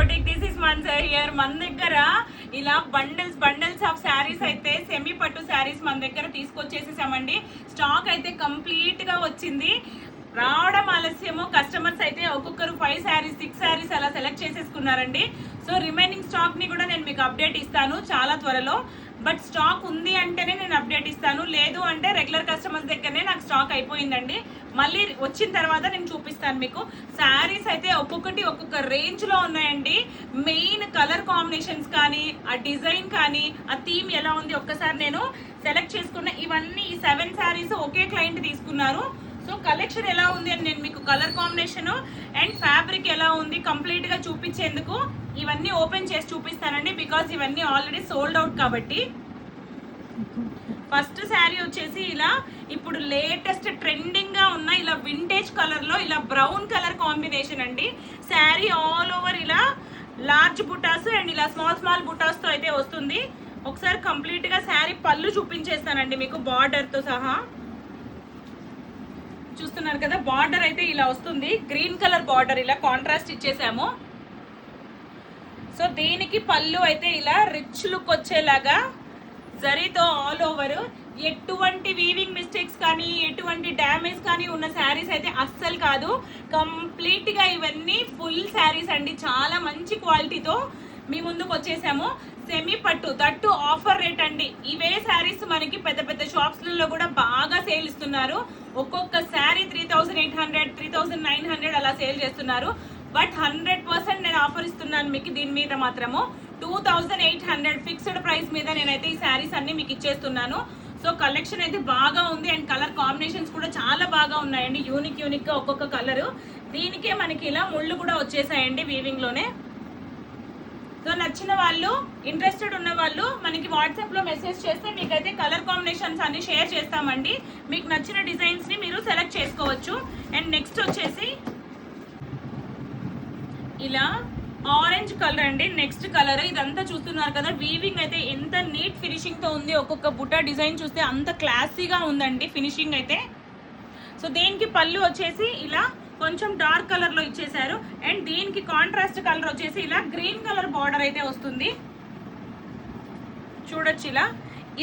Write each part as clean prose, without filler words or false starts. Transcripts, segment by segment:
Boutique, this is మన్సర్ here. మన దగ్గర ఇలా బండిల్స్ ఆఫ్ శారీస్ అయితే సెమీ పట్టు శారీస్ మన దగ్గర తీసుకొచ్చేసేసామండి. స్టాక్ అయితే కంప్లీట్ గా వచ్చింది. రావడం ఆలస్యము. కస్టమర్స్ అయితే ఒక్కొక్కరు 5 శారీస్ 6 శారీస్ అలా సెలెక్ట్ చేసేసుకున్నారండి. సో రిమైనింగ్ స్టాక్ ని కూడా నేను మీకు అప్డేట్ ఇస్తాను చాలా త్వరలో. బట్ స్టాక్ ఉంది అంటేనే నేను అప్డేట్ ఇస్తాను, లేదు అంటే రెగ్యులర్ కస్టమర్స్ దగ్గరనే నాకు స్టాక్ అయిపోయిందండి. మళ్ళీ వచ్చిన తర్వాత నేను చూపిస్తాను మీకు. శారీస్ అయితే ఒక్కొక్క రేంజ్ లో ఉన్నాయండి. మెయిన్ కలర్ కాంబినేషన్స్ కానీ, ఆ డిజైన్ కానీ, ఆ థీమ్ ఎలా ఉంది ఒక్కసారి నేను సెలెక్ట్ చేసుకున్న. ఇవన్నీ ఈ 7 శారీస్ ఒకే క్లయింట్ తీసుకున్నారు. సో కలెక్షన్ ఎలా ఉంది అని నేను మీకు కలర్ కాంబినేషన్ అండ్ ఫ్యాబ్రిక్ ఎలా ఉంది కంప్లీట్ గా చూపించేందుకు ఇవన్నీ ఓపెన్ చేసి చూపిస్తానండి. బికాస్ ఇవన్నీ ఆల్రెడీ సోల్డ్ అవుట్ కాబట్టి. ఫస్ట్ శారీ వచ్చేసి ఇలా ఇప్పుడు లేటెస్ట్ ట్రెండింగ్ గా ఉన్న ఇలా వింటేజ్ కలర్ లో ఇలా బ్రౌన్ కలర్ కాంబినేషన్ అండి. శారీ ఆల్ ఓవర్ ఇలా లార్జ్ బుటాస్ అండ్ ఇలా స్మాల్ బుటాస్ తో అయితే వస్తుంది. ఒకసారి కంప్లీట్ గా శారీ పళ్ళు చూపించేస్తానండి మీకు బార్డర్ తో సహా. చూస్తున్నారు కదా, బార్డర్ అయితే ఇలా వస్తుంది. గ్రీన్ కలర్ బార్డర్ ఇలా కాంట్రాస్ట్ ఇచ్చేసాము. సో దీనికి పళ్ళు అయితే ఇలా రిచ్ లుక్ వచ్చేలాగా జరీతో ఆల్ ఓవర్. ఎటువంటి వీవింగ్ మిస్టేక్స్ కానీ, ఎటువంటి డ్యామేజ్ కానీ ఉన్న శారీస్ అయితే అస్సలు కాదు. కంప్లీట్ గా ఇవన్నీ ఫుల్ శారీస్ అండి. చాలా మంచి క్వాలిటీతో మీ ముందుకు వచ్చేసాము. సెమీ పట్టు, దట్టు ఆఫర్ రేట్ అండి. ఇవే శారీస్ మనకి పెద్ద షాప్స్లలో కూడా బాగా సేల్ ఇస్తున్నారు. ఒక్కొక్క శారీ 3800, 3900 అలా సేల్ చేస్తున్నారు. బట్ 100% నేను ఆఫర్ ఇస్తున్నాను మీకు. దీని మీద మాత్రము 2800 ఫిక్స్డ్ ప్రైస్ మీద నేనైతే ఈ శారీస్ అన్ని మీకు ఇచ్చేస్తున్నాను. సో కలెక్షన్ అయితే బాగా ఉంది అండ్ కలర్ కాంబినేషన్స్ కూడా చాలా బాగా ఉన్నాయండి. యూనిక్ గా ఒక్కొక్క కలర్. దీనికే మనకి ఇలా ముళ్ళు కూడా వచ్చేసాయండి వీవింగ్ లోనే. సో నచ్చిన వాళ్ళు, ఇంట్రెస్టెడ్ ఉన్న వాళ్ళు మనకి వాట్సాప్ లో మెసేజ్ చేస్తే మీకైతే కలర్ కాంబినేషన్స్ అన్ని షేర్ చేస్తామండి. మీకు నచ్చిన డిజైన్స్ ని మీరు సెలెక్ట్ చేసుకోవచ్చు. అండ్ నెక్స్ట్ వచ్చేసి ఇలా ఆరెంజ్ కలర్ అండి. నెక్స్ట్ కలర్ ఇదంతా చూస్తున్నారు కదా, వీవింగ్ అయితే ఎంత నీట్ ఫినిషింగ్ తో ఉంది. ఒక్కొక్క బుటా డిజైన్ చూస్తే అంత క్లాసీగా ఉందండి ఫినిషింగ్ అయితే. సో దీనికి పళ్ళు వచ్చేసి ఇలా కొంచెం డార్క్ కలర్ లో ఇచ్చేసారు. అండ్ దీనికి కాంట్రాస్ట్ కలర్ వచ్చేసి ఇలా గ్రీన్ కలర్ బార్డర్ అయితే వస్తుంది. చూడొచ్చు ఇలా.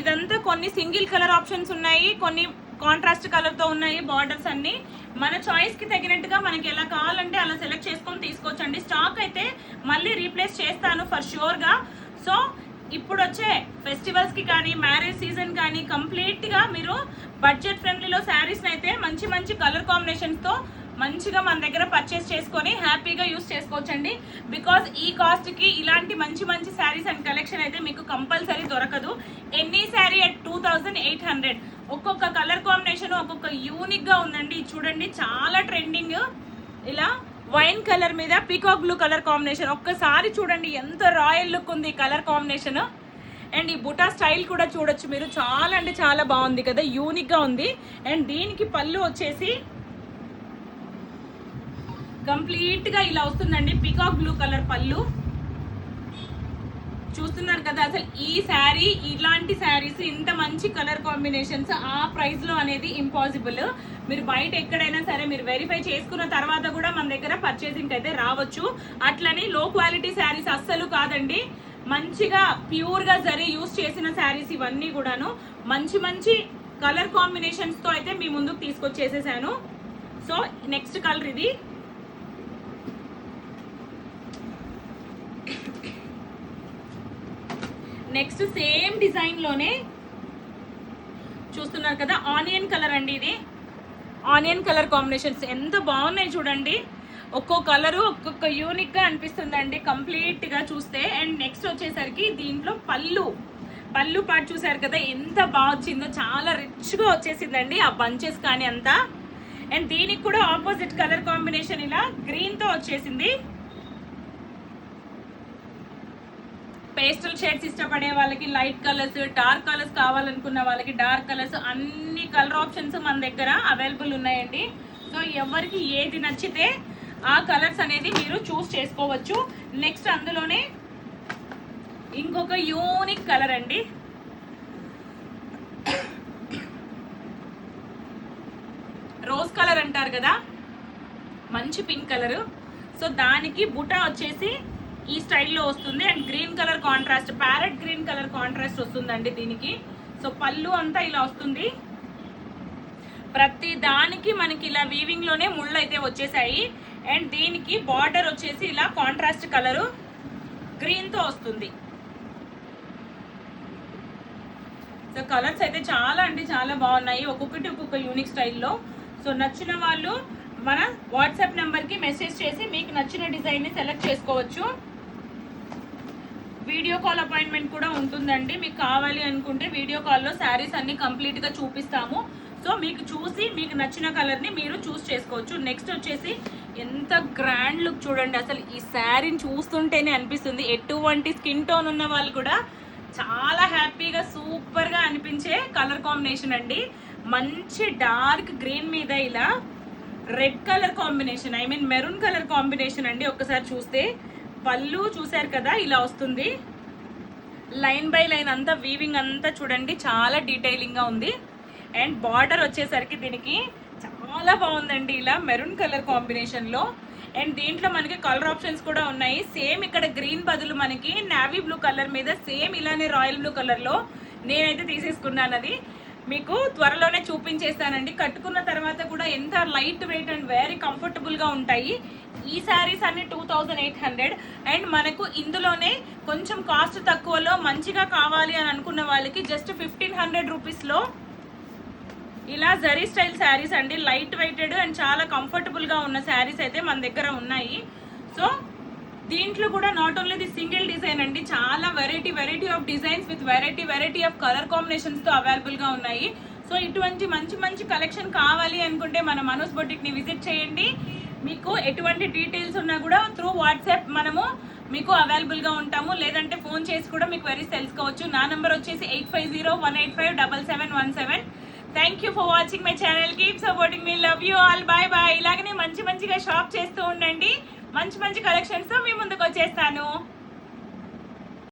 ఇదంతా కొన్ని సింగిల్ కలర్ ఆప్షన్స్ ఉన్నాయి, కొన్ని కాంట్రాస్ట్ కలర్ తో ఉన్నాయి బార్డర్స్ అన్ని. మన చాయిస్ కి తగినట్టుగా మనకి ఎలా కావాలంటే అలా సెలెక్ట్ చేసుకొని తీసుకోవచ్చండి. స్టాక్ అయితే మళ్ళీ రీప్లేస్ చేస్తాను ఫర్ ష్యూర్ గా. సో ఇప్పుడు వచ్చే ఫెస్టివల్స్ కి కానీ, మ్యారేజ్ సీజన్ కానీ కంప్లీట్ గా మీరు బడ్జెట్ ఫ్రెండ్లీలో శారీస్ అయితే మంచి కలర్ కాంబినేషన్స్ తో మంచిగా మన దగ్గర పర్చేస్ చేసుకొని హ్యాపీగా యూస్ చేసుకోవచ్చండి. బికాస్ ఈ కాస్ట్ కి ఇలాంటి మంచి శారీస్ అండ్ కలెక్షన్ అయితే మీకు కంపల్సరీ దొరకదు. Any sari at 2800. ఒక్కొక్క కలర్ కాంబినేషన్ ఒక్కొక్క యూనిక్ గా ఉందండి. చూడండి, చాలా ట్రెండింగ్. ఇలా వైన్ కలర్ మీద పీకాక్ బ్లూ కలర్ కాంబినేషన్. ఒక్కసారి చూడండి ఎంత రాయల్ లుక్ ఉంది కలర్ కాంబినేషన్. అండ్ ఈ బుటా స్టైల్ కూడా చూడొచ్చు మీరు. చాలా అంటే చాలా బాగుంది కదా, యూనిక్ గా ఉంది. అండ్ దీనికి పళ్ళు వచ్చేసి కంప్లీట్ గా ఇలా వస్తుందండి, పీకాక్ బ్లూ కలర్ పళ్ళు. చూస్తున్నారు కదా, అసలు ఈ శారీ, ఇలాంటి శారీస్, ఇంత మంచి కలర్ కాంబినేషన్స్ ఆ ప్రైస్ లో అనేది ఇంపాసిబుల్. మీరు బయట ఎక్కడైనా సరే మీరు వెరిఫై చేసుకున్న తర్వాత కూడా మన దగ్గర పర్చేసింగ్ అయితే రావచ్చు. అట్లని లో క్వాలిటీ శారీస్ అస్సలు కాదండి. మంచిగా ప్యూర్ గా జరీ యూస్ చేసిన శారీస్ ఇవన్నీ కూడాను. మంచి కలర్ కాంబినేషన్స్ తో అయితే మీ ముందుకు తీసుకొచ్చేసేసాను. సో నెక్స్ట్ కలర్ ఇది. నెక్స్ట్ సేమ్ డిజైన్ లోనే చూస్తున్నారు కదా, ఆనియన్ కలర్ అండి. ఇది ఆనియన్ కలర్ కాంబినేషన్స్ ఎంత బాగున్నాయి చూడండి. ఒక్కో కలరు ఒక్కొక్క యూనిక్ గా అనిపిస్తుందండి కంప్లీట్ గా చూస్తే. అండ్ నెక్స్ట్ వచ్చేసరికి దీంట్లో పళ్ళు పాటు చూసారు కదా ఎంత బాగా వచ్చిందో. చాలా రిచ్ గా వచ్చేసిందండి ఆ బంచెస్ కానీ అంతా. అండ్ దీనికి కూడా ఆపోజిట్ కలర్ కాంబినేషన్ ఇలా గ్రీన్ తో వచ్చేసింది. పేస్టల్ షేడ్స్ ఇష్టపడే వాళ్ళకి లైట్ కలర్స్, డార్క్ కలర్స్ కావాలనుకున్న వాళ్ళకి డార్క్ కలర్స్, అన్ని కలర్ ఆప్షన్స్ మన దగ్గర అవైలబుల్ ఉన్నాయండి. సో ఎవరికి ఏది నచ్చితే ఆ కలర్స్ అనేది మీరు చూస్ చేసుకోవచ్చు. నెక్స్ట్ అందులోనే ఇంకొక యూనిక్ కలర్ అండి. రోజ్ కలర్ అంటారు కదా, మంచి పింక్ కలర్. సో దానికి బుటా వచ్చేసి ఈ స్టైల్లో వస్తుంది. And green colour contrast, parrot green colour contrast వస్తుందండి దీనికి. సో పళ్ళు అంతా ఇలా వస్తుంది. ప్రతి దానికి మనకి ఇలా వీవింగ్ లోనే ముళ్ళు అయితే వచ్చేసాయి. అండ్ దీనికి బార్డర్ వచ్చేసి ఇలా కాంట్రాస్ట్ కలరు గ్రీన్ తో వస్తుంది. సో కలర్స్ అయితే చాలా అంటే చాలా బాగున్నాయి, ఒక్కొక్కటి ఒక్కొక్క యూనిక్ స్టైల్లో. సో నచ్చిన వాళ్ళు మన వాట్సాప్ నెంబర్కి మెసేజ్ చేసి మీకు నచ్చిన డిజైన్ని సెలెక్ట్ చేసుకోవచ్చు. వీడియో కాల్ అపాయింట్మెంట్ కూడా ఉంటుందండి. మీకు కావాలి అనుకుంటే వీడియో కాల్లో శారీస్ అన్ని కంప్లీట్గా చూపిస్తాము. సో మీకు చూసి మీకు నచ్చిన కలర్ని మీరు చూస్ చేసుకోవచ్చు. నెక్స్ట్ వచ్చేసి ఎంత గ్రాండ్ లుక్ చూడండి, అసలు ఈ శారీని చూస్తుంటేనే అనిపిస్తుంది. ఎటువంటి స్కిన్ టోన్ ఉన్న వాళ్ళు కూడా చాలా హ్యాపీగా సూపర్గా అనిపించే కలర్ కాంబినేషన్ అండి. మంచి డార్క్ గ్రీన్ మీద ఇలా red colour combination, I mean maroon colour combination అండి. ఒక్కసారి చూస్తే పళ్ళు చూసారు కదా ఇలా వస్తుంది. లైన్ బై లైన్ అంతా వీవింగ్ అంతా చూడండి చాలా డీటెయిలింగ్గా ఉంది. అండ్ బార్డర్ వచ్చేసరికి దీనికి చాలా బాగుందండి, ఇలా మెరూన్ కలర్ కాంబినేషన్లో. అండ్ దీంట్లో మనకి కలర్ ఆప్షన్స్ కూడా ఉన్నాయి. సేమ్ ఇక్కడ గ్రీన్ బదులు మనకి నావీ బ్లూ కలర్ మీద సేమ్ ఇలానే రాయల్ బ్లూ కలర్లో నేనైతే తీసేసుకున్నాను. అది మీకు త్వరలోనే చూపించేస్తానండి. కట్టుకున్న తర్వాత కూడా ఎంత లైట్ వెయిట్ అండ్ వెరీ కంఫర్టబుల్గా ఉంటాయి. ఈ శారీస్ అన్ని 2800. అండ్ మనకు ఇందులోనే కొంచెం కాస్ట్ తక్కువలో మంచిగా కావాలి అని అనుకున్న వాళ్ళకి జస్ట్ 1500 రూపీస్లో ఇలా జరీ స్టైల్ శారీస్ అండి. లైట్ వెయిటెడ్ అండ్ చాలా కంఫర్టబుల్గా ఉన్న శారీస్ అయితే మన దగ్గర ఉన్నాయి. సో దీంట్లో కూడా not only the single design అండి, చాలా variety of designs with variety of colour కాంబినేషన్స్తో అవైలబుల్గా ఉన్నాయి. సో ఇటువంటి మంచి కలెక్షన్ కావాలి అనుకుంటే మన మనోజ్ బొటిక్ని విజిట్ చేయండి. మీకు ఎటువంటి డీటెయిల్స్ ఉన్నా కూడా త్రూ వాట్సాప్ మనము మీకు అవైలబుల్గా ఉంటాము. లేదంటే ఫోన్ చేసి కూడా మీకు వెరీస్ తెలుసుకోవచ్చు. నా నెంబర్ వచ్చేసి 8501857717. Thank you for watching my channel. Keep supporting మీ. Love you all. Bye bye. ఇలాగనే మంచిగా షాప్ చేస్తూ ఉండండి. మంచి కలెక్షన్స్తో మీ ముందుకు వచ్చేస్తాను.